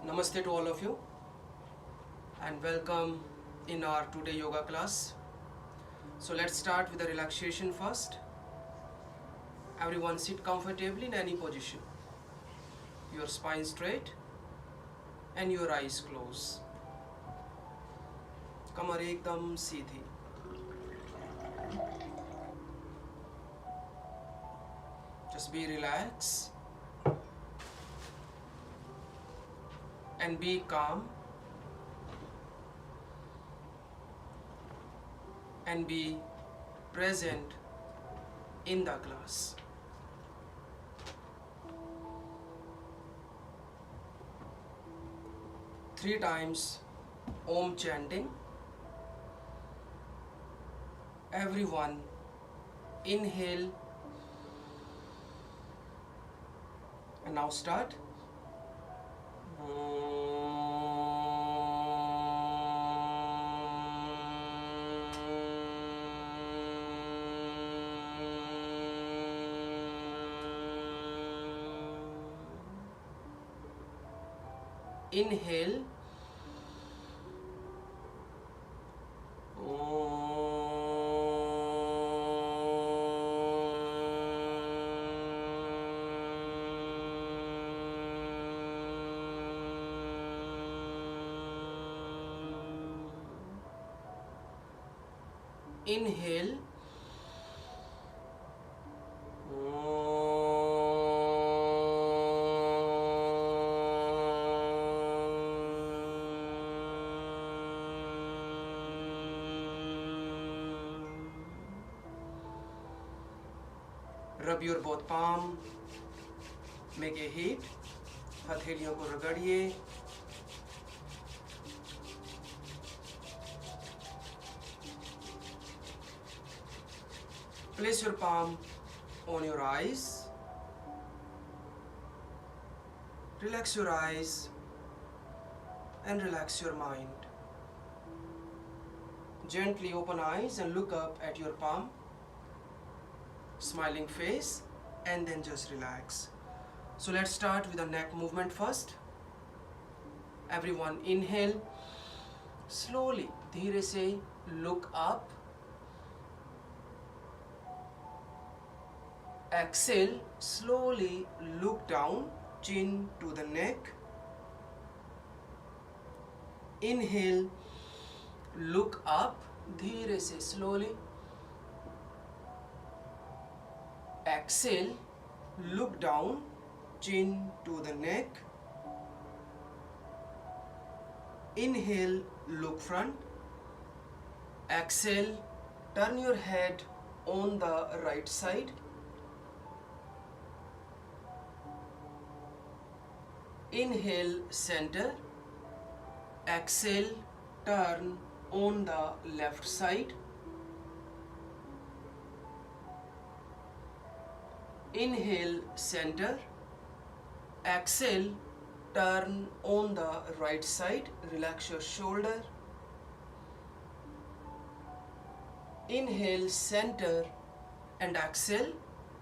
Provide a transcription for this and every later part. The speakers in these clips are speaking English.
Namaste to all of you and welcome in our today yoga class. So let's start with the relaxation first. Everyone sit comfortably in any position. Your spine straight and your eyes closed. कमर एकदम सीधी. Just be relaxed and be calm and be present in the class. Three times Om chanting. Everyone inhale and now start. Inhale. Inhale. Rub your both palm. Make a heat. हथेलियों को रगड़िए. Place your palm on your eyes. Relax your eyes and relax your mind. Gently open eyes and look up at your palm. Smiling face and then just relax. So let's start with the neck movement first. Everyone inhale. Slowly, धीरे से look up. Exhale, slowly look down, chin to the neck. Inhale, look up, धीरे से slowly. Exhale, look down, chin to the neck. Inhale, look front. Exhale, turn your head on the right side. Inhale, center. Exhale, turn on the left side. Inhale, center. Exhale, turn on the right side. Relax your shoulder. Inhale, center, and exhale,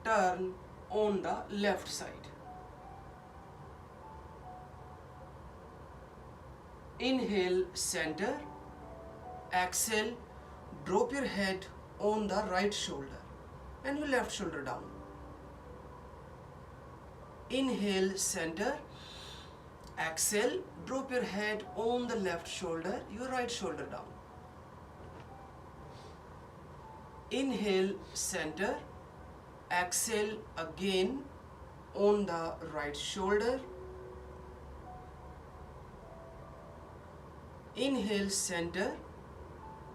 turn on the left side. Inhale, center. Exhale, drop your head on the right shoulder and your left shoulder down. Inhale, center. Exhale, drop your head on the left shoulder, your right shoulder down. Inhale, center. Exhale again on the right shoulder. Inhale, center,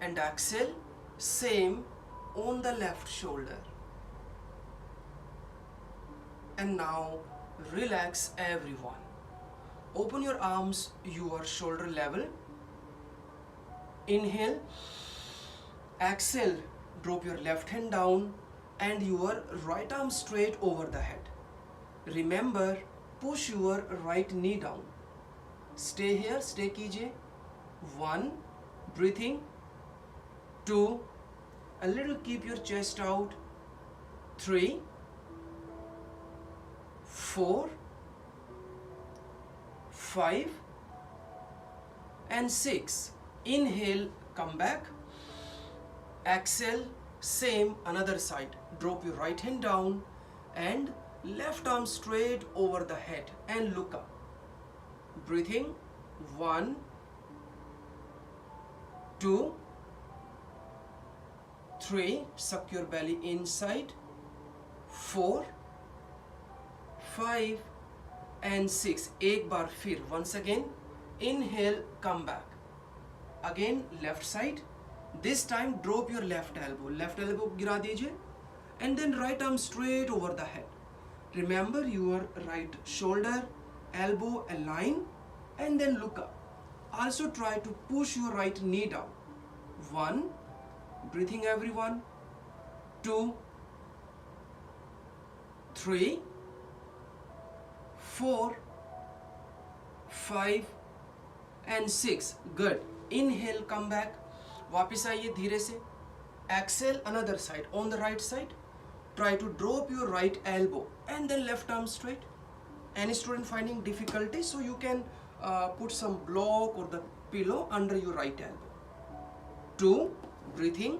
and exhale, same on the left shoulder. And now relax everyone. Open your arms your shoulder level. Inhale. Exhale, drop your left hand down and your right arm straight over the head. Remember, push your right knee down. Stay here, stay कीजिए. 1, breathing. 2, a little keep your chest out. 3, 4, 5, and 6. Inhale, come back. Exhale, same, another side. Drop your right hand down and left arm straight over the head and look up. Breathing. 1, 2, 3. Suck your belly inside. 4, 5 and 6. एक बार फिर once again. Inhale, come back. Again left side. This time drop your left elbow. Left elbow गिरा दीजिए and then right arm straight over the head. Remember your right shoulder, elbow align and then look up. Also try to push your right knee down. 1, breathing everyone. 2, 3, 4, 5 and 6. Good. Inhale, come back. वापिस आइए धीरे से. Exhale, another side. On the right side, try to drop your right elbow and then left arm straight. Any student finding difficulty, so you can put some block or the pillow under your right elbow. 2, breathing.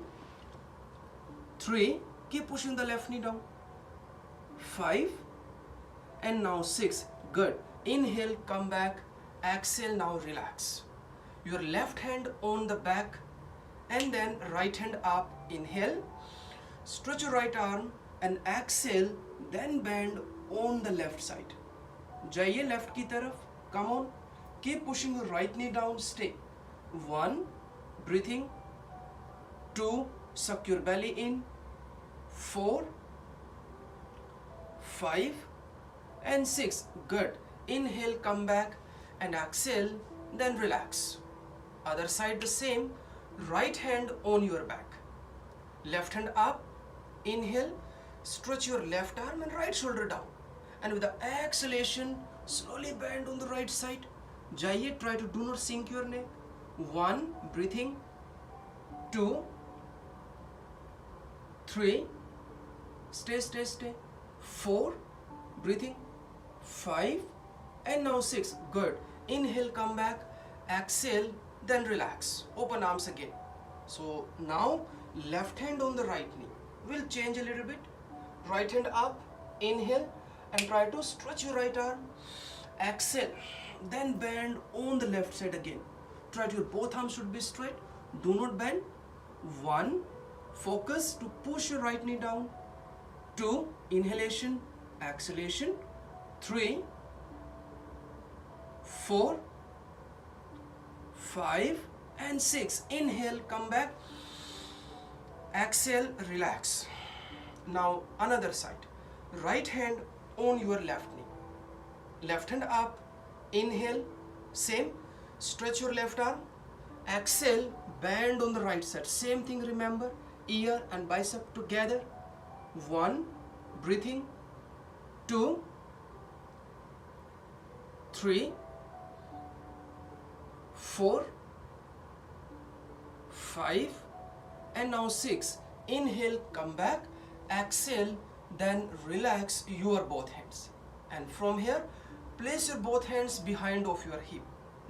3, keep pushing the left knee down. 5 and now 6. Good. Inhale, come back. Exhale, now relax. Your left hand on the back and then right hand up. Inhale, stretch your right arm and exhale, then bend on the left side. जाइए left की तरफ. Come on. Keep pushing your right knee down. Stay. 1, breathing. 2, suck your belly in. 4, 5 and 6. Good. Inhale, come back and exhale, then relax. Other side the same. Right hand on your back. Left hand up. Inhale, stretch your left arm and right shoulder down. And with the exhalation, slowly bend on the right side. Jaiye, try to do not sink your neck. 1, breathing. 2, 3, stay. 4, breathing. 5 and now 6. Good. Inhale, come back. Exhale, then relax. Open arms again. So now left hand on the right knee. We'll change a little bit. Right hand up. Inhale and try to stretch your right arm. Exhale, then bend on the left side again. Try to your both arms should be straight. Do not bend. 1, focus to push your right knee down. 2, inhalation, exhalation. 3, 4, 5 and 6. Inhale, come back. Exhale, relax. Now another side. Right hand on your left knee. Left hand up. Inhale, same. Stretch your left arm. Exhale, bend on the right side. Same thing, remember. Ear and bicep together. 1, breathing. 2, 3, 4, 5 and now 6. Inhale, come back. Exhale, then relax your both hands. And from here, place your both hands behind of your hip.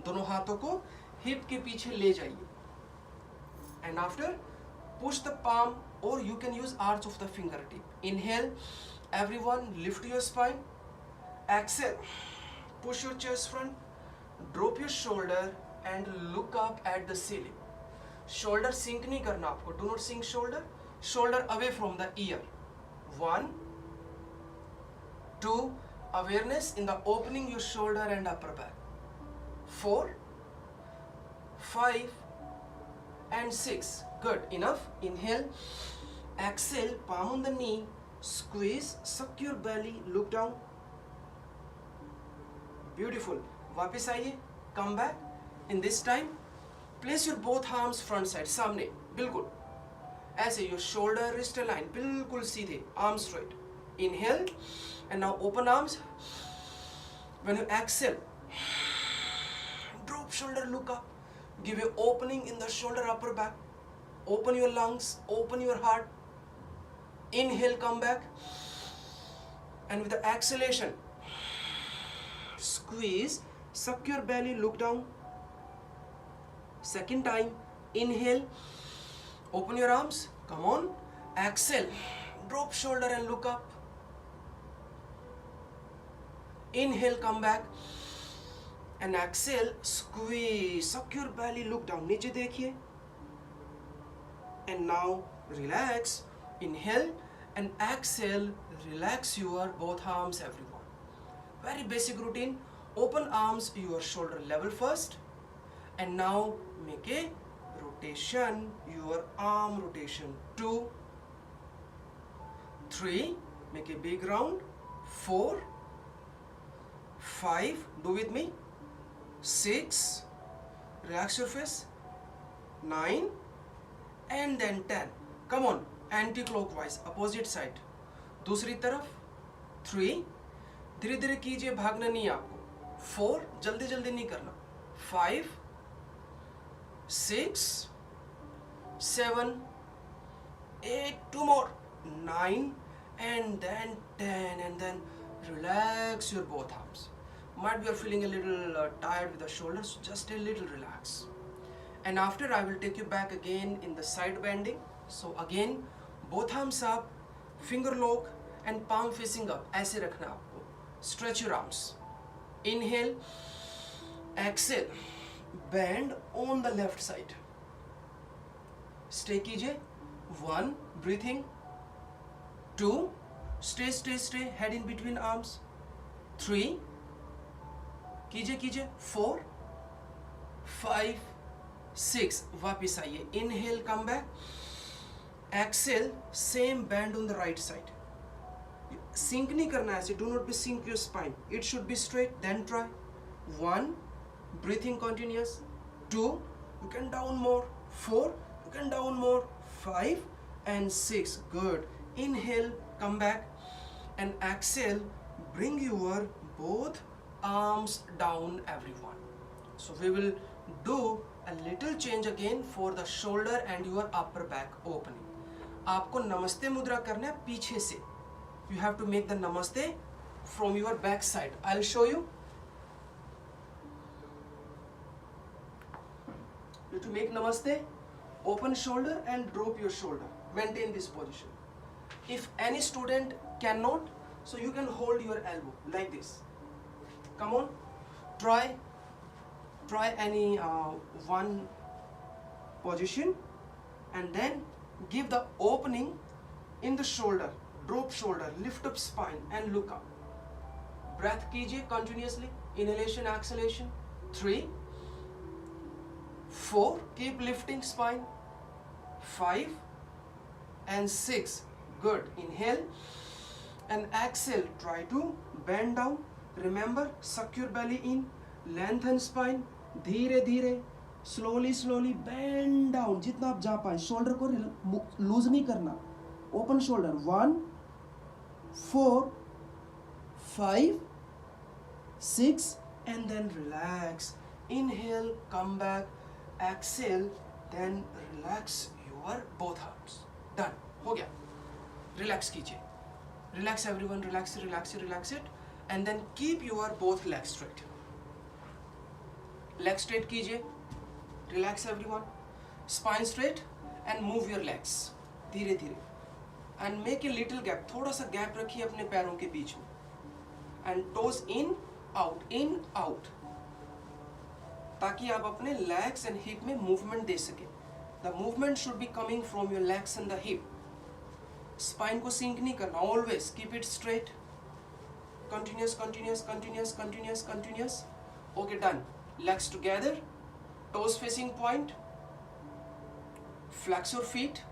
दोनों हाथों को hip के पीछे ले जाइए. And after, push the palm or you can use arch of the fingertip. Inhale, everyone lift your spine. Exhale, push your chest front, drop your shoulder and look up at the ceiling. Shoulder sink नहीं करना आपको. Do not sink shoulder. Shoulder away from the ear. 1, 2, awareness in the opening your shoulder and upper back. 4, 5 and 6. Good. Enough. Inhale. Exhale. Palm on the knee. Squeeze. Suck your belly. Look down. Beautiful. वापिस आइए. Come back. In this time, place your both arms front side. सामने. बिल्कुल. ऐसे your shoulder wrist align. बिल्कुल सीधे. Arms straight. Inhale. And now open arms. When you exhale, drop shoulder, look up. Give an opening in the shoulder, upper back. Open your lungs, open your heart. Inhale, come back. And with the exhalation, squeeze, suck your belly, look down. Second time, inhale, open your arms, come on, exhale, drop shoulder and look up. Inhale, come back, and exhale, squeeze, suck your belly, look down, नीचे देखिए. And now relax, inhale and exhale, relax your both arms, everyone. Very basic routine. Open arms, your shoulder level first, and now make a rotation, your arm rotation. 2, 3, make a big round. 4, 5, do with me. 6, relax your face. 9, and then 10. Come on, anti-clockwise, opposite side. दूसरी तरफ. 3, धीरे धीरे कीजिए, भागना नहीं है आपको. 4, जल्दी जल्दी नहीं करना. 5, 6, 7, 8, 2 more. 9, and then 10, and then relax your both arms. Might be you're feeling a little tired with the shoulders, just a little relax. And after I will take you back again in the side bending. So again, both arms up, finger lock and palm facing up. ऐसे रखना आपको. Stretch your arms. Inhale, exhale, bend on the left side. Stay कीजिए. 1, breathing. 2, stay, head in between arms. 3, कीजिए. 4, 5, 6, वापिस आइए. Inhale, come back. Exhale, same bend on the right side. Sink नहीं करना ऐसे. Do not be sink your spine. It should be straight. Then try. 1, breathing continuous. 2, you can down more. 4, you can down more. 5 and 6. Good. Inhale, come back, and exhale, bring your both arms down, everyone. So we will do a little change again for the shoulder and your upper back opening. आपको नमस्ते मुद्रा करना है पीछे से. You have to make the namaste from your back side. I'll show you. You have to make namaste, open shoulder and drop your shoulder. Maintain this position. If any student cannot, so you can hold your elbow like this. Come on, try any one position, and then give the opening in the shoulder. Drop shoulder, lift up spine and look up. Breath कीजिए continuously. Inhalation, exhalation. 3, 4, keep lifting spine. 5 and 6. Good. Inhale and exhale. Try to bend down. Remember, suck your belly in, lengthen spine. धीरे धीरे, slowly bend down. जितना आप जा पाए. Shoulder को loose नहीं करना. Open shoulder. 1, 4, 5, 6, and then relax. Inhale, come back. Exhale, then relax your both arms. Done. हो गया. Relax कीजिए. Relax everyone. Relax it. And then keep your both legs straight. Legs straight कीजिए. Relax everyone. Spine straight and move your legs. धीरे धीरे. And make a little gap. थोड़ा सा gap रखिए अपने पैरों के बीच में. And toes in, out. ताकि आप अपने legs and hip में movement दे सके. The movement should be coming from your legs and the hip. Spine को sink नहीं करना. Always keep it straight. Continuous. Okay, done. Legs together. Toes facing point. Flex your feet.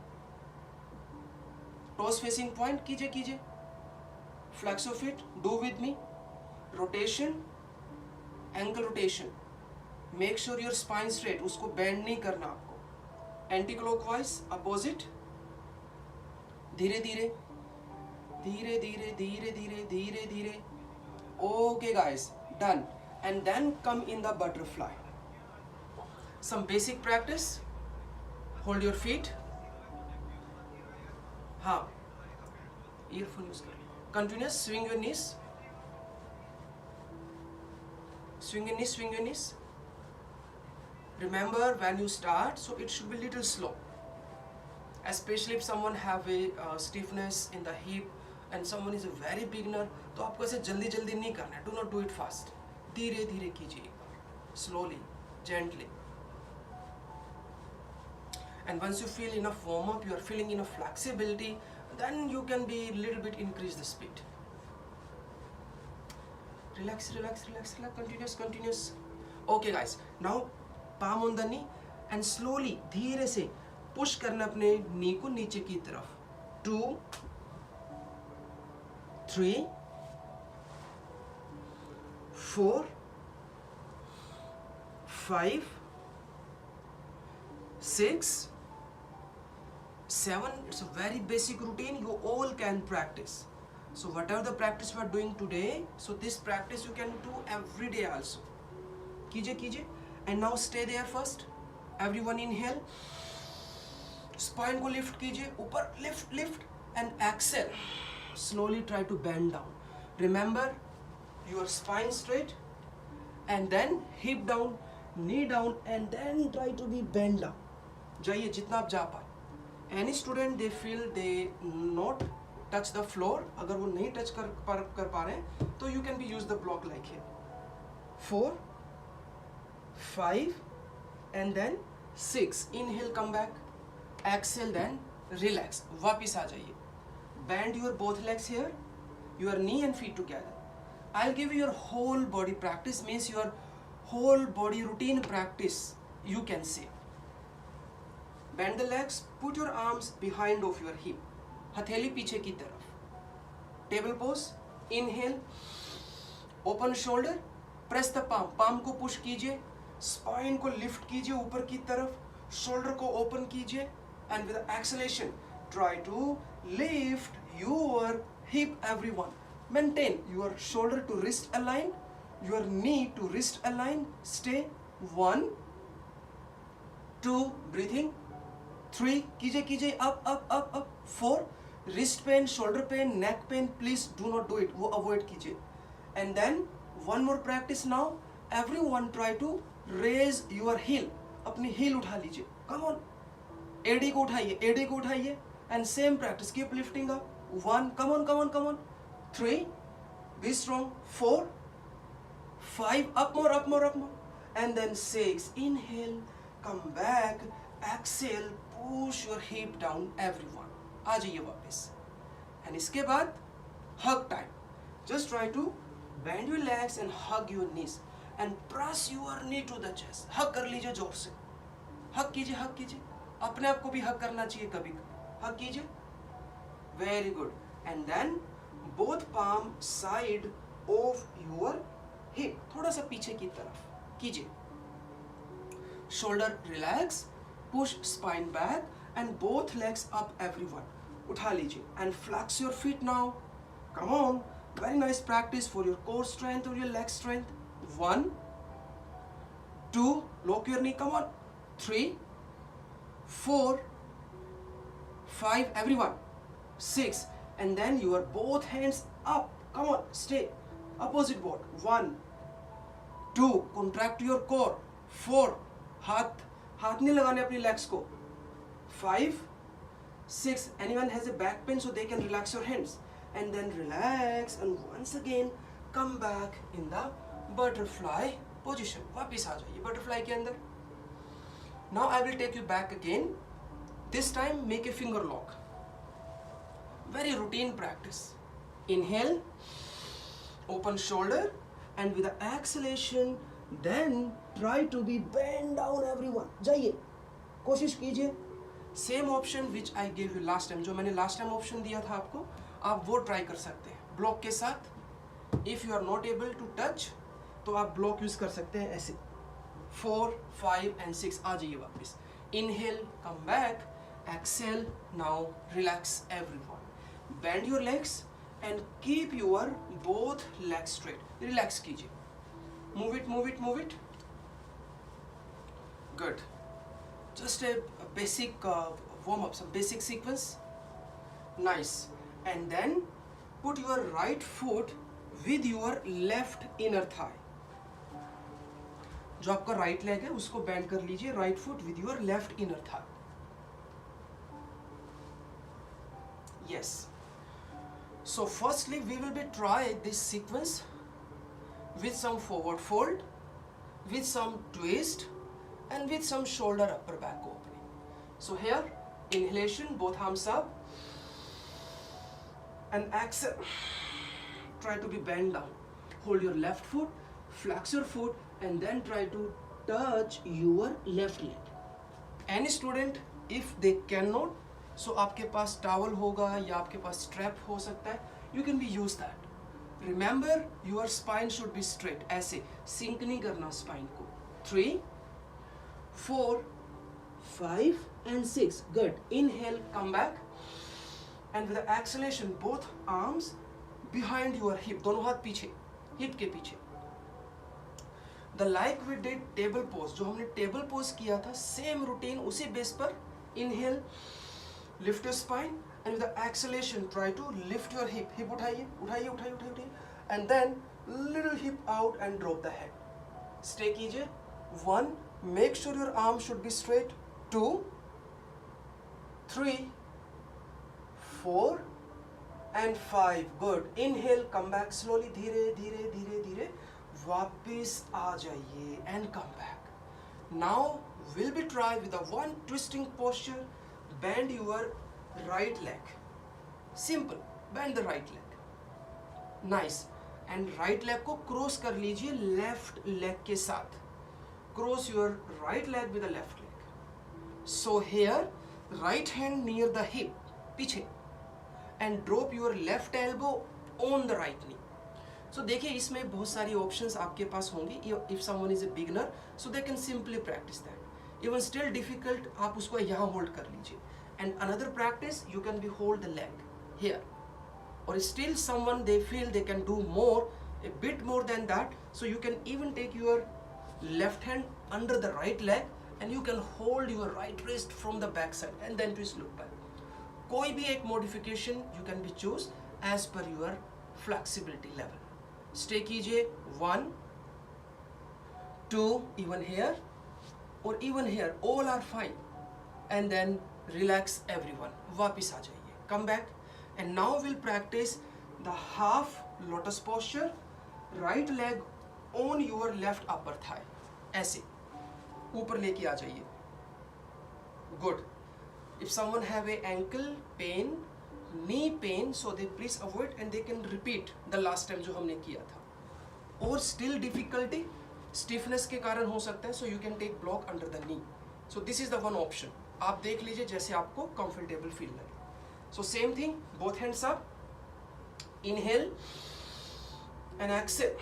Toes facing point. कीजिए. Flex your feet. Do with me. Rotation. Ankle rotation. Make sure your spine straight. उसको bend नहीं करना आपको. Anti-clockwise. Opposite. धीरे धीरे. Okay guys, done. And then come in the butterfly. Some basic practice. Hold your feet. हाँ, earphone use कर. Continuous. Swing your knees. Remember, when you start, so it should be little slow, especially if someone have a stiffness in the hip and someone is a very beginner, तो आपको ऐसे जल्दी जल्दी नहीं करना है. Do not do it fast. धीरे धीरे कीजिए एक बार, slowly, gently. And once you feel enough warm up, you are feeling enough flexibility, then you can be little bit increase the speed. Relax, relax, relax, relax, continuous, continuous. Okay guys, now palm on the knee and slowly, धीरे से push करना अपने नी को नीचे की तरफ. 2, 3, 4, 5, 6, 7. It's a very basic routine. You all can practice. So whatever the practice we are doing today, so this practice you can do every day also. कीजिए कीजिए. And now stay there first. Everyone inhale. Spine को lift कीजिए ऊपर, lift lift and exhale. Slowly try to bend down. Remember your spine straight and then hip down, knee down and then try to be bend down. जाइए जितना आप जा पाए. Any student they feel they not touch the floor, अगर वो नहीं touch कर पा रहे हैं तो you can be use the block like here. 4, 5 and then 6. Inhale, come back. Exhale, then relax. वापिस आ जाइए. Bend your both legs here, your knee and feet together. I'll give you your whole body practice, means your whole body routine practice, you can say. Bend the legs, put your arms behind of your hip. हथेली पीछे की तरफ. Table pose. Inhale. Open shoulder. Press the palm. Palm को push कीजिए. Spine को lift कीजिए ऊपर की तरफ. Shoulder को open कीजिए. And with the exhalation, try to lift your hip, everyone. Maintain your shoulder to wrist align. Your knee to wrist align. Stay. 1, 2, breathing. 3, कीजिए कीजिए, up up up up. 4, wrist pain, shoulder pain, neck pain, please do not do it, वो avoid कीजिए. And then one more practice now. Everyone try to raise your heel. अपनी heel उठा लीजिए. Come on. AD को उठाइए, AD को उठाइए. And same practice, keep lifting up. 1, come on, come on, come on. 3, be strong. 4, 5, up more, up more, up more. And then 6, inhale, come back, exhale, push your hip down, everyone. आ जाइए वापस. And इसके बाद hug time. Just try to bend your legs and hug your knees and press your knee to the chest. Hug कर लीजिए जोर से. Hug कीजिए, hug कीजिए. अपने आप को भी hug करना चाहिए कभी कभी. Hug कीजिए. Very good. And then both palm side of your hip. थोड़ा सा पीछे की तरफ कीजिए. Shoulder relax. Push spine back and both legs up, everyone. उठा लीजिए and flex your feet now. Come on. Very nice practice for your core strength or your leg strength. 1, 2, lock your knee, come on. 3, 4, 5, everyone. 6, and then your both hands up. Come on, stay. Opposite board. 1, 2, contract your core. 4, हाथ नहीं लगाने अपनी legs को. 5, 6, anyone has a back pain so they can relax your hands. And then relax and once again come back in the butterfly position. वापिस आ जाइए butterfly के अंदर. Now I will take you back again. This time make a finger lock. Very routine practice. Inhale, open shoulder, and with the exhalation, then try to be bend down, everyone. जाइए, कोशिश कीजिए. Same option which I gave you last time. जो मैंने last time option दिया था आपको, आप वो ट्राई कर सकते हैं ब्लॉक के साथ. If you are not able to touch तो आप ब्लॉक यूज कर सकते हैं ऐसे. 4, 5 and 6 आ जाइए वापस. Inhale, come back, exhale. Now relax everyone. Bend your legs and keep your both legs straight. Relax कीजिए. Move it, move it, move it. Good. Just a basic warm up, some basic sequence. Nice. And then put your right foot with your left inner thigh. जो आपका right leg है उसको bend कर लीजिए, right foot with your left inner thigh. Yes. So firstly we will be try this sequence with some forward fold, with some twist, and with some shoulder upper back opening. So here, inhalation, both arms up, and exhale. Try to be bent down. Hold your left foot, flex your foot, and then try to touch your left leg. Any student, if they cannot, so आपके पास towel होगा या आपके पास strap हो सकता है, you can be use that. Remember, your spine should be straight. ऐसे sink नहीं करना spine को. 3, 4, 5, and 6. Good. Inhale, come back, and with the exhalation, both arms behind your hip. दोनों हाथ पीछे, hip के पीछे. The like we did table pose, जो हमने table pose किया था, same routine उसी base पर. Inhale, lift your spine, and with the exhalation try to lift your hip. Hip उठाइए, उठाइए, उठाइए, उठाइए, उठाइए, and then little hip out and drop the head. Stay कीजिए. 1, make sure your arm should be straight. 2, 3, 4, and 5. Good. Inhale, come back slowly. धीरे धीरे धीरे धीरे वापिस आ जाइए and come back. Now we'll be try with the one twisting posture. Bend your right leg. Simple. Bend the right leg. Nice. And right leg को cross कर लीजिए left leg के साथ. Cross your right leg with the left leg. So here, right hand near the hip, पीछे, and drop your left elbow on the right knee. So देखिए इसमें बहुत सारी options आपके पास होंगी. If someone is a beginner, so they can simply practice that. Even still difficult, आप उसको यहाँ hold कर लीजिए. And another practice, you can be hold the leg here. Or still someone they feel they can do more, a bit more than that. So you can even take your left hand under the right leg and you can hold your right wrist from the back side and then twist look back. कोई भी एक modification you can be choose as per your flexibility level. Stay कीजिए. 1, 2, even here or even here, all are fine. And then relax everyone. वापिस आ जाइए. Come back. And now we'll practice the half lotus posture. Right leg on your left upper thigh. ऐसे ऊपर लेके आ जाइए. Good. If someone have a ankle pain, knee pain, so they please avoid and they can repeat the last time जो हमने किया था. Or still difficulty, stiffness के कारण हो सकता है, so you can take block under the knee. So this is the one option. आप देख लीजिए जैसे आपको comfortable feel लगे. So same thing, both hands up. Inhale and exhale.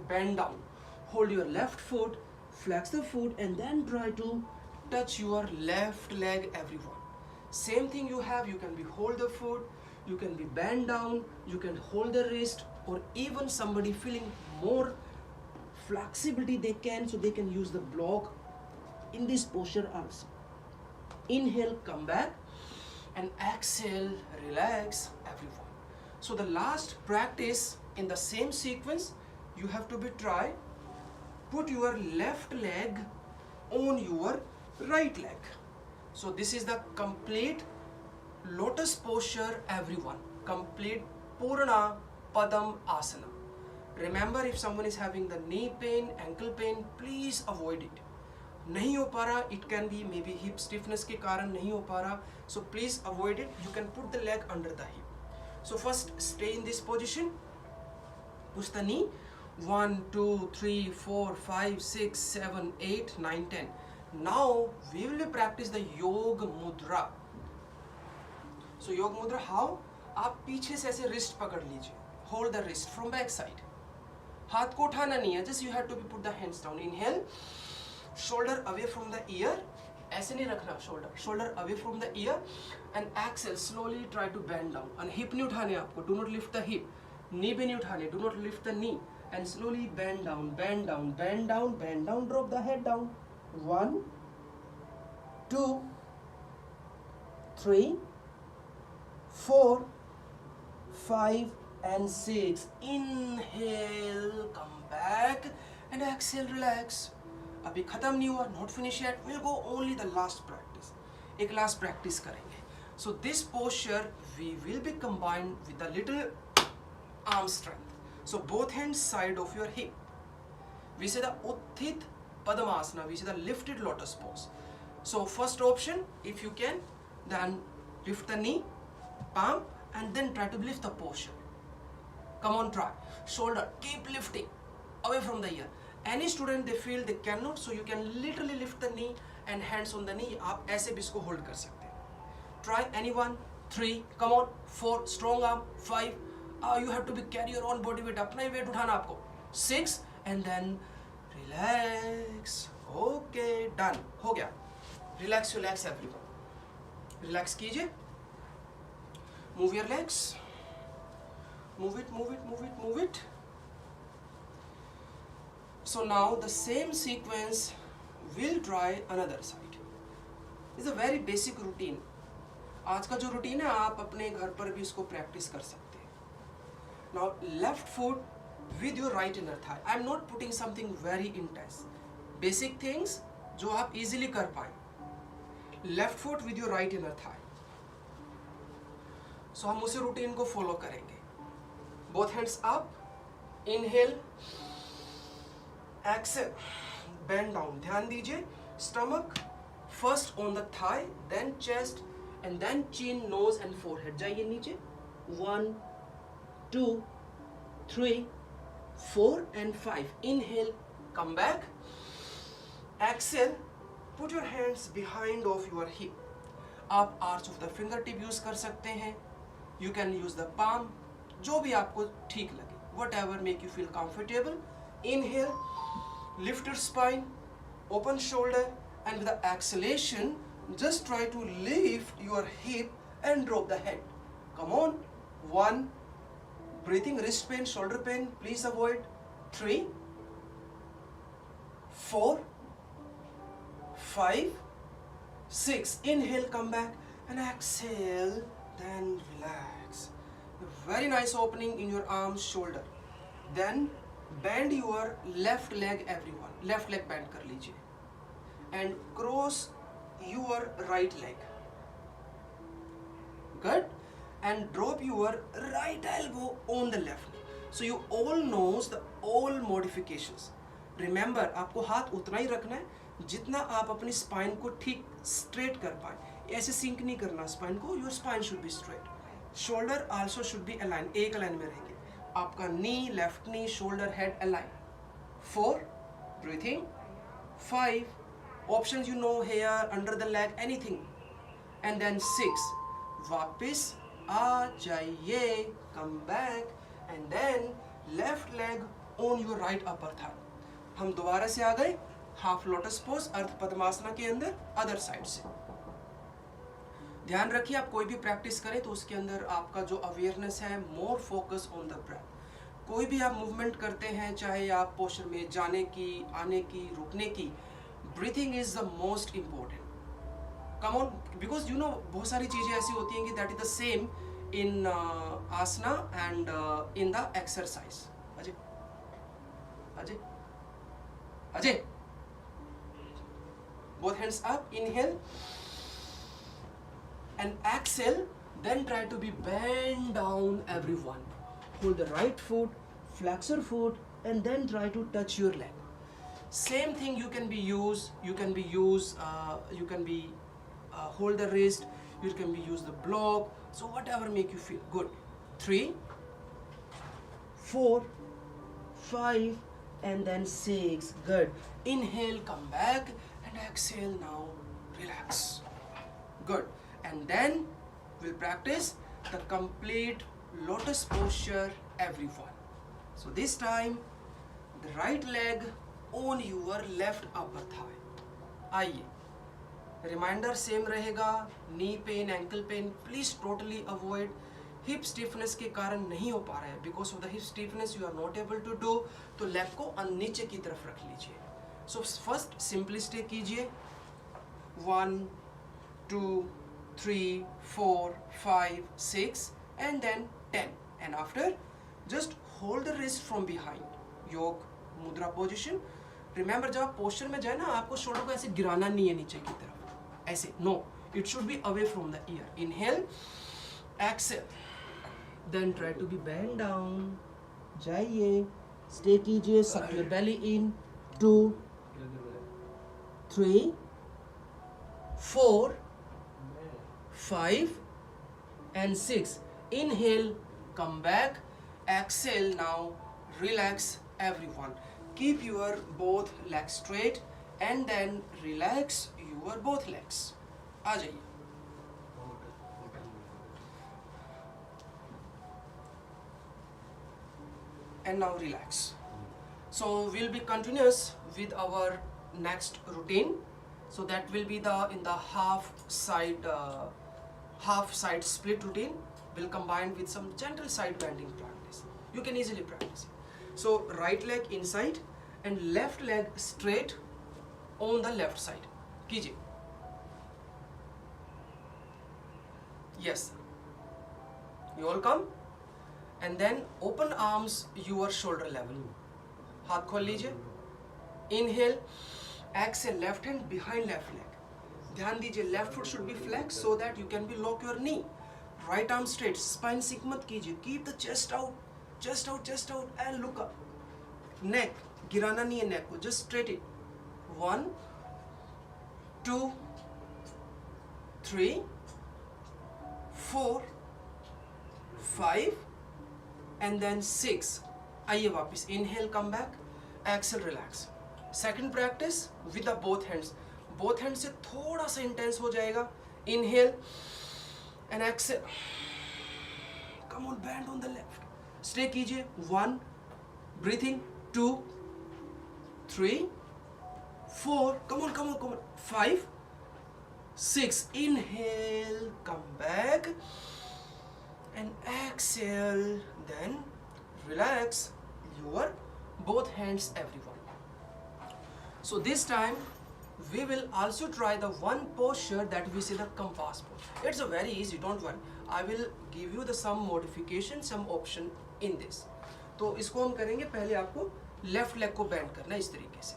Bend down. Hold your left foot, flex the foot, and then try to touch your left leg, everyone. Same thing you have, you can be hold the foot, you can be bend down, you can hold the wrist, or even somebody feeling more flexibility they can, so they can use the block in this posture also. Inhale, come back, and exhale, relax, everyone. So the last practice in the same sequence, you have to be try, put your left leg on your right leg. So this is the complete lotus posture, everyone. Complete Purna Padam Asana. Remember, if someone is having the knee pain, ankle pain, please avoid it. नहीं हो पा रहा, it can be maybe hip stiffness के कारण नहीं हो पा रहा, so please avoid it. You can put the leg under the hip. So first stay in this position, push the knee. 1, 2, 3, 4, 5, 6, 7, 8, 9, 10. Now we will practice the Yoga Mudra. So Yoga Mudra how? आप पीछे से ऐसे wrist पकड़ लीजिए. Hold the wrist from back side. हाथ को उठाना नहीं है, just you have to put the hands down. Inhale. Shoulder away from the ear. ऐसे नहीं रखना shoulder away from the ear, and exhale slowly. Try to bend down. And hip नहीं उठाने आपको. Do not lift the hip. Knee भी नहीं उठाने. Do not lift the knee. And slowly bend down, bend down, bend down, bend down. Drop the head down. 1, 2, 3, 4, 5, and 6. Inhale, come back, and exhale, relax. अभी खत्म नहीं हुआ, not finish yet, will go only the last practice, एक last practice करेंगे. So this posture we will be combined with the little arm strength. So both hands side of your hip. We say the Utthit Padmasana, we say the lifted lotus pose. So first option, if you can, then lift the knee, palm, and then try to lift the posture. Come on, try. Shoulder, keep lifting away from the ear. Any student they feel they cannot, so you can literally lift the knee and hands on the knee. आप ऐसे भी इसको hold कर सकते हैं. Try anyone. 3, come on. 4, strong arm. 5, you have to be carry your own body weight, अपना ही weight उठाना आपको. 6, and then relax. Okay, done. हो गया. Relax, relax everyone. Relax कीजिए. Move your legs. Move it, move it, move it, move it. So now the same sequence will try another side. It's a very basic routine. आज का जो routine है आप अपने घर पर भी इसको प्रैक्टिस कर सकते हैं. Now left foot with your right inner thigh. I am not putting something very intense. Basic things जो आप easily कर पाए. Left foot with your right inner thigh. So हम उसी रूटीन को फॉलो करेंगे. Both hands up. Inhale. Exhale. Bend down. ध्यान दीजिए. Stomach first on the thigh, then chest, and then chin, nose and forehead. जाइए नीचे. 1, 2, 3, 4 and 5. Inhale, come back. Exhale, put your hands behind of your hip. आप arch of the fingertip use कर सकते हैं. You can use the palm. जो भी आपको ठीक लगे. Whatever make you feel comfortable. Inhale, lift your spine, open shoulder, and with the exhalation, just try to lift your hip and drop the head. Come on. 1. Breathing, wrist pain, shoulder pain, please avoid. 3, 4, 5, 6. Inhale, come back, and exhale, then relax. Very nice opening in your arms, shoulder. Then bend your left leg, everyone. Left leg bend कर लीजिए. And cross your right leg. Good. And drop your right elbow on the left knee. So you all knows the all modifications. Remember, आपको हाथ उतना ही रखना है जितना आप अपनी स्पाइन को ठीक स्ट्रेट कर पाए. ऐसे सिंक नहीं करना स्पाइन को. Your spine should be straight. Shoulder also should be aligned. एक लाइन में रहेंगे. आपका knee, left knee, shoulder, head align. 4, breathing. 5, options you know, hair, under the leg, anything. And then 6, वापिस आ जाइए, come back, and then left leg on your right upper thigh. हम दोबारा से आ गए हाफ लोटस पोज, अर्ध पद्मासना के अंदर, other side से. ध्यान रखिए आप कोई भी प्रैक्टिस करें तो उसके अंदर आपका जो अवेयरनेस है, more focus on the breath. कोई भी आप मूवमेंट करते हैं, चाहे आप पोस्चर में जाने की, आने की, रुकने की, breathing is the most important. Come on, because you know बहुत सारी चीज़ें ऐसी होती हैं कि that is the same in asana and in the exercise. Ajay Ajay Ajay, both hands up, inhale and exhale, then try to be bend down everyone. Hold the right foot, flex your foot, and then try to touch your leg. Same thing you can be hold the wrist, you can be use the block, so whatever make you feel good. 3, 4, 5 and then 6. Good. Inhale, come back, and exhale. Now relax. Good. And then we'll practice the complete lotus posture, everyone. So this time the right leg on your left upper thigh. आइए, reminder same रहेगा. Knee pain, ankle pain, please totally avoid. Hip stiffness के कारण नहीं हो पा रहा है, because of the hip stiffness you are not able to do, तो लेग को नीचे की तरफ रख लीजिए. सो फर्स्ट सिंपली स्टे कीजिए. 1, 2, 3, 4, 5, 6 and then 10. And after, just hold the wrist from behind. Yoga mudra position. Remember जब आप पोस्चर में जाए ना, आपको शोल्डर को ऐसे गिराना नहीं है नीचे की तरफ, ऐसे no, it should be away from the ear. Inhale, exhale, then try to be bend down. जाइए, स्टे कीजिए, suck your belly in. 2 3 4 5 and 6. Inhale, come back, exhale. Now relax everyone. Keep your both legs straight and then relax your both legs. आ जाइए. And now relax. So we'll be continuous with our next routine. So that will be in the half side split routine. Will combine with some gentle side bending practice. You can easily practice it. So right leg inside and left leg straight on the left side. कीजिए. Yes. You all come and then open arms your shoulder level. हाथ खोल लीजिए. Inhale, exhale, left hand behind left leg. ध्यान दीजिए, left foot should be flexed so that you can be lock your knee. Right arm straight, spine sink मत कीजिए. Keep the chest out, chest out, chest out and look up. Neck, गिराना नहीं है neck को, just straight it. 1 2 3 4 5 and then 6. आइए वापस. Inhale, come back, exhale, relax. Second practice with the both hands. Both hands से थोड़ा सा intense हो जाएगा. Inhale and exhale. Come on, bend on the left. Stay कीजिए. 1 breathing, 2 3 4, come on, come on, come on, 5 6. Inhale, come back and exhale, then relax your both hands, everyone. So this time we will also try the one posture that we say the compass pose. It's a very easy, don't worry. I will give you the some modification, some option in this. तो इसको हम करेंगे. पहले आपको left leg को bend करना है इस तरीके से.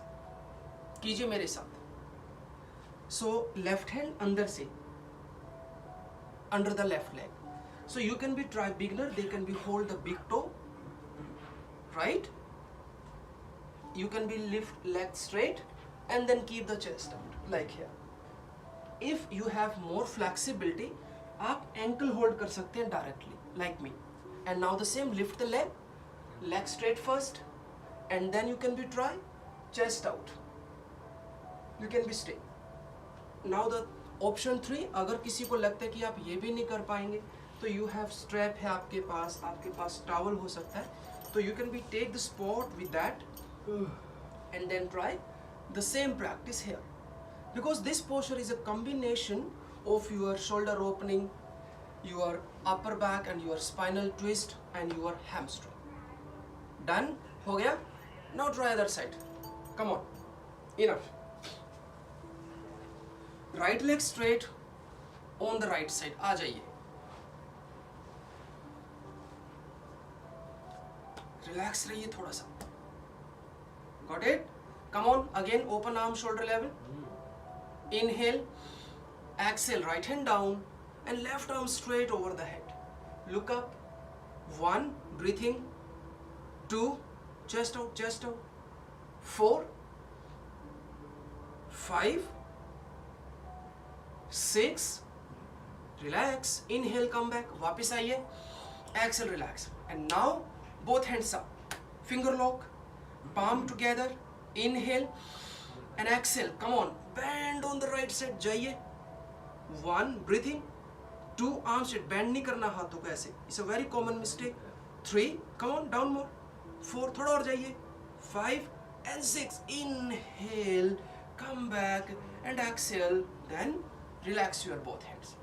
कीजिए मेरे साथ. So left hand अंदर से, under the left leg. So you can be try beginner, they can be hold the big toe, right? You can be lift leg straight and then keep the chest out like here. If you have more flexibility, आप ankle hold कर सकते हैं directly like me. And now the same, lift the leg, leg straight first, and then you can be try chest out. You can be stay. Now the option 3, अगर किसी को लगता है कि आप ये भी नहीं कर पाएंगे, तो you have strap है आपके पास towel हो सकता है, तो you can be take the spot with that and then try the same practice here, because this posture is a combination of your shoulder opening, your upper back and your spinal twist and your hamstring. Done? हो गया? Now try other side. Come on. Enough. Right leg straight on the right side. आ जाइए. Relax रहिए थोड़ा सा. Got it? Come on. Again, open arm shoulder level. Inhale. Exhale. Right hand down and left arm straight over the head. Look up. 1. Breathing. 2. Chest out. Chest out. 4. 5. 6. Relax. Inhale, come back. वापिस आइए. Exhale, relax. And now both hands up. Finger lock. Palm together. Inhale and exhale. Come on. Bend on the right side. जाइए. 1. Breathing. 2. Arm straight. Bend नहीं करना हाथों को ऐसे. It's a very common mistake. 3. Come on. Down more. 4. थोड़ा और जाइए. 5 and 6. Inhale. Come back and exhale. Then relax your both hands.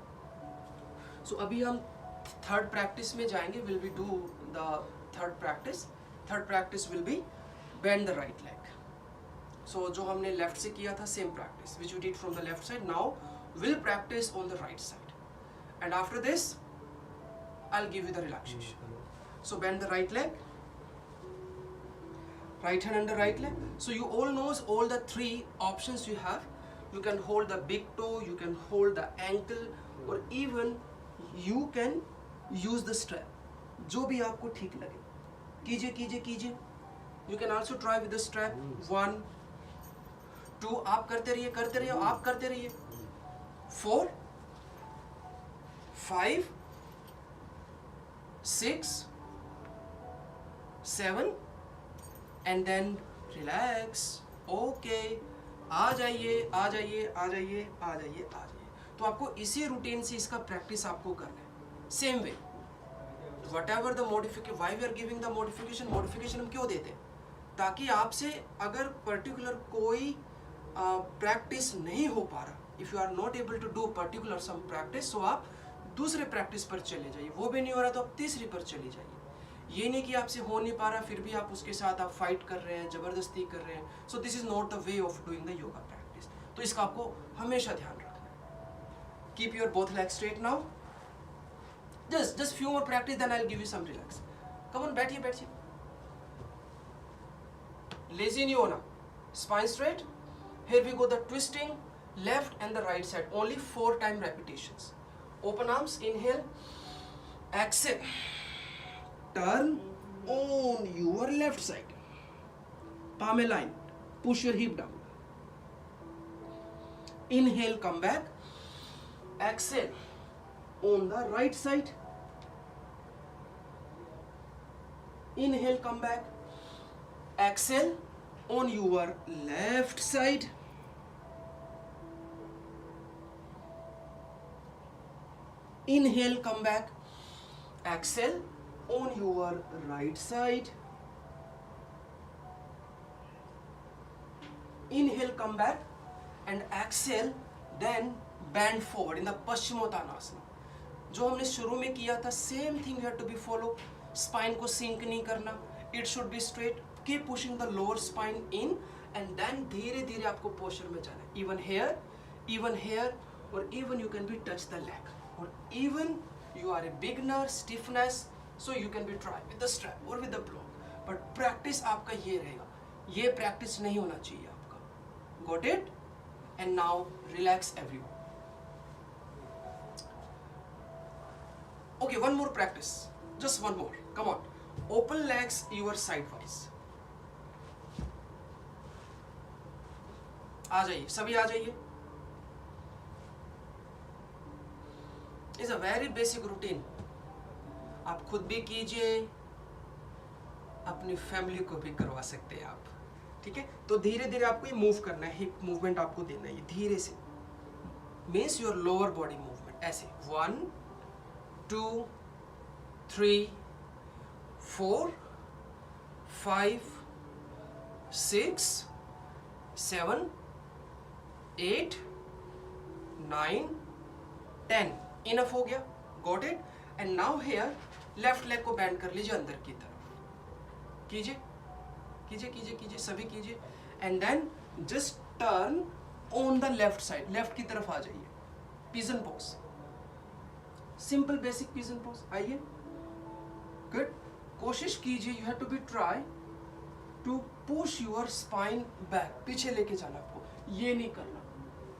So अभी हम third practice में जाएंगे. Will we do the third practice? Third practice will be bend the right leg. So जो हमने left से किया था same practice which we did from the left side. Now we'll practice on the right side. And after this, I'll give you the relaxation. So bend the right leg. right hand under right leg. So you all knows all the three options you have. You can hold the big toe, you can hold the ankle, or even you can use the strap. जो भी आपको ठीक लगे कीजिए कीजिए कीजिए. You can also try with the strap. 1 2 आप करते रहिए आप करते रहिए. 4 5 6 7 and then relax. Okay, आ जाइए आ जाइए आ जाइए आ जाइए आ जाइए. तो आपको इसी रूटीन से इसका प्रैक्टिस आपको करना है. Same way whatever the modification, why we are giving the modification हम क्यों देते हैं? ताकि आपसे अगर पर्टिकुलर कोई प्रैक्टिस नहीं हो पा रहा, if you are not able to do particular some practice, तो आप दूसरे प्रैक्टिस पर चले जाइए. वो भी नहीं हो रहा तो आप तीसरी पर चली जाइए. ये नहीं कि आपसे हो नहीं पा रहा फिर भी आप उसके साथ आप फाइट कर रहे हैं, ज़बरदस्ती कर रहे हैं. So this is not the way of doing the yoga practice. तो इसका आपको हमेशा ध्यान रखना है. Keep your both leg straight now. Just few more practice, then I'll give you some relax. Come on, बैठिए. Lazy नहीं होना. Spine straight. Here we go the twisting, left and the right side. Only 4 time repetitions. Open arms. Inhale. Exhale. Turn on your left side. Palm align. Push your hip down. Inhale. Come back. Exhale. On the right side. Inhale, come back. Exhale on your left side. Inhale, come back. Exhale on your right side. Inhale, come back and exhale, then bend forward in the Paschimottanasana. जो हमने शुरू में किया था, same thing you have to be follow. Spine को sink नहीं करना, it should be straight. Keep pushing the lower spine in and then धीरे धीरे आपको पोस्चर में जाना है. इवन हेयर और even you can be touch the leg, और even you are a beginner, stiffness, so you can be try with the strap और with the block. But practice आपका ये रहेगा, ये प्रैक्टिस नहीं होना चाहिए आपका. Got it? And now relax everyone. Okay, one more practice. Just one more. Come on. Open legs your sidewise. आ जाइए, सभी आ जाइए. It's a very basic routine. आप खुद भी कीजिए, अपनी फैमिली को भी करवा सकते हैं आप. ठीक है? तो धीरे धीरे आपको ये मूव करना है, हिप मूवमेंट आपको देना है, ये धीरे से. Means your lower body movement. ऐसे 1 2 3 4 5 6 7 8 9 10. इनफ हो गया. Got it? And now here left leg को बेंड कर लीजिए अंदर की तरफ. कीजिए कीजिए कीजिए कीजिए, सभी कीजिए. And then just turn on the left side, left की तरफ आ जाइए. Pigeon pose, simple basic pigeon pose. आइए. गुड. कोशिश कीजिए, you have to be try to push your spine back. पीछे लेके जाना आपको, ये नहीं करना.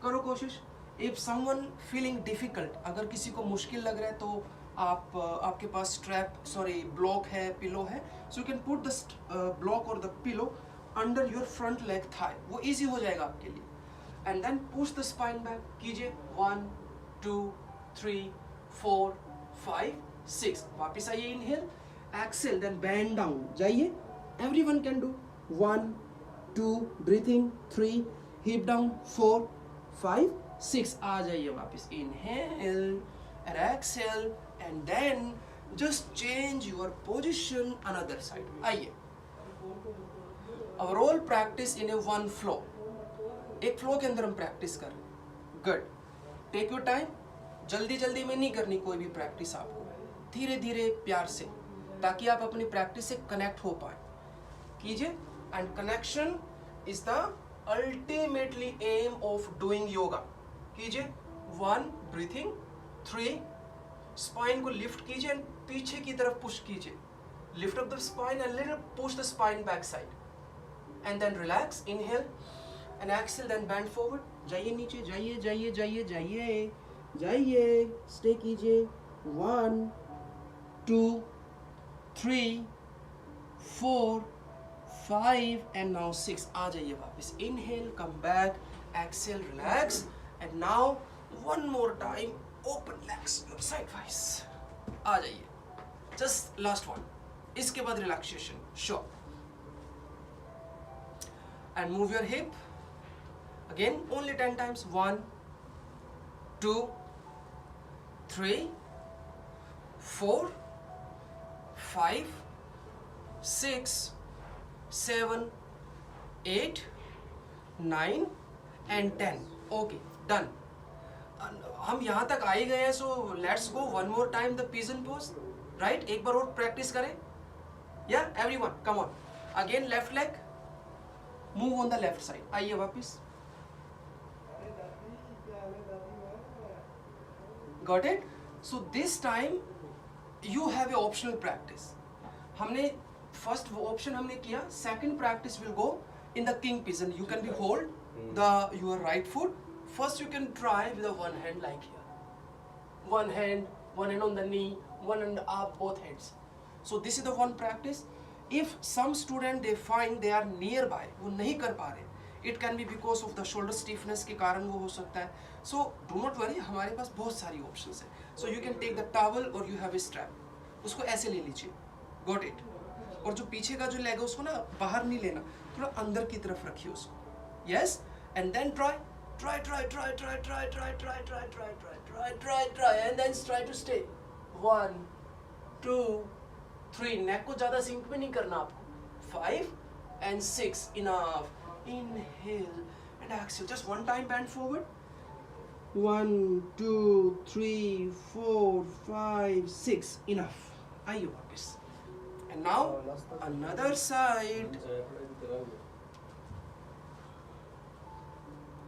करो कोशिश. इफ समवन फीलिंग डिफिकल्ट, अगर किसी को मुश्किल लग रहा है तो आप आपके पास ब्लॉक है, पिलो है, so you can put the block और the pillow under your front leg thigh. वो इजी हो जाएगा आपके लिए. And then push the spine back. कीजिए. 1 2 3 4 5 6. वापिस आइए. Inhale, exhale, then bend down. जाइए. Everyone can do. 1 2 breathing. 3 hip down. 4 5 6. आ जाइए वापिस. Inhale and exhale and then just change your position another side. आइए. Overall practice in a one flow. एक flow के अंदर हम प्रैक्टिस कर. गुड. Take your time. जल्दी जल्दी में नहीं करनी कोई भी प्रैक्टिस आपको. धीरे धीरे प्यार से, ताकि आप अपनी प्रैक्टिस से कनेक्ट हो पाए. कीजिए. And connection is the ultimately aim of doing yoga. कीजिए. 1 ब्रीथिंग. 3 स्पाइन को लिफ्ट कीजिए एंड पीछे की तरफ पुश कीजिए. Lift up the spine and little push the spine back side. and then relax, inhale and exhale, then bend forward. जाइए नीचे, जाइए जाइए जाइए जाइए जाइए, stay कीजिए. 1 2 3 4 5 and now 6. आ जाइए वापस. Inhale, come back, exhale, relax, and now one more time, open legs sidewise. आ जाइए. Just last one. इसके बाद relaxation. Sure. And move your hip. Again, only 10 times. 1 2 3 4 5 6 7 8 9 and 10. Okay, done. हम यहाँ तक आ ही गए हैं, so let's go one more time the pigeon pose. Right? एक बार और practice करें. Yeah, everyone, come on. Again, left leg. Move on the left side. आइए वापस. Got it? So this time you have a optional practice. हमने first वो option हमने किया. Second practice will go in the king pigeon. You can be hold your right foot. First you can try with the one hand like here. One hand on the knee, one hand up, both hands. So this is the one practice. If some student they find they are nearby, वो नहीं कर पा रहे, it can be because of the shoulder stiffness के कारण वो हो सकता है. So do not worry, हमारे पास बहुत सारी options है. So you can take the towel or you have a strap. उसको ऐसे ले लीजिए. Got it? और जो पीछे का जो leg है उसको ना बाहर नहीं लेना, थोड़ा अंदर की तरफ रखिए उसको. Yes, and then try, and then try to stay. 1 2 3. neck को ज़्यादा sink में नहीं करना आपको. 5 and 6. enough. Inhale and exhale. Just one time bend forward. 1 2 3 4 5 6. enough. आइए वापस. And now another side.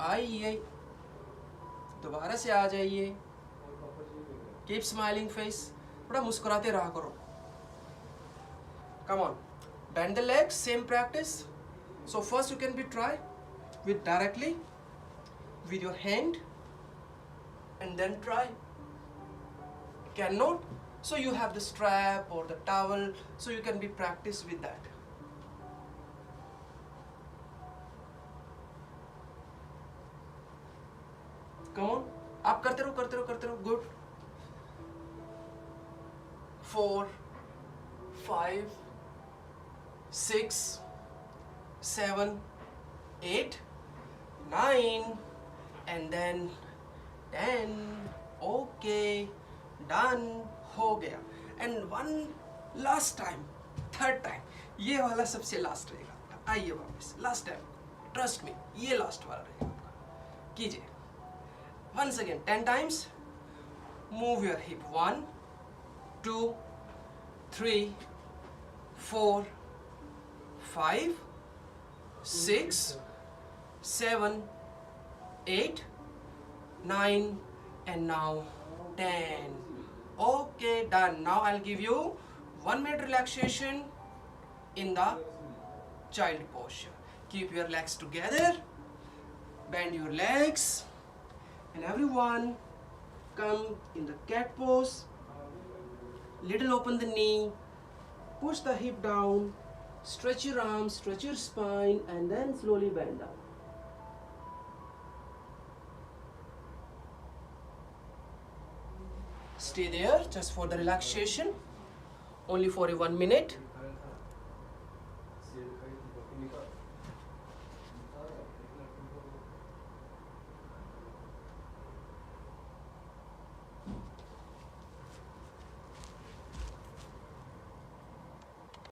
आइए, दोबारा से आ जाइए. Keep smiling face. थोड़ा मुस्कुराते रहा करो. Come on. Bend the legs. Same practice. So first you can be try with directly with your hand, and then try. Cannot, so you have the strap or the towel, so you can be practice with that. Come on, आप करते रहो. Good. 4 5 6 7 8 9 and then 10. Okay, done. हो गया. And one last time, third time. ये वाला सबसे last रहेगा. आइए वापस. Last time. Trust me, ये last वाला रहेगा आपका. कीजिए. Once again, 10 times. Move your hip. 1 2 3 4 5 6 7 8 9 and now 10. Okay, done. Now I'll give you 1 minute relaxation in the child posture. Keep your legs together, bend your legs, and everyone come in the cat pose. Little open the knee, push the hip down, stretch your arms, stretch your spine, and then slowly bend down. Stay there just for the relaxation, only for a 1 minute.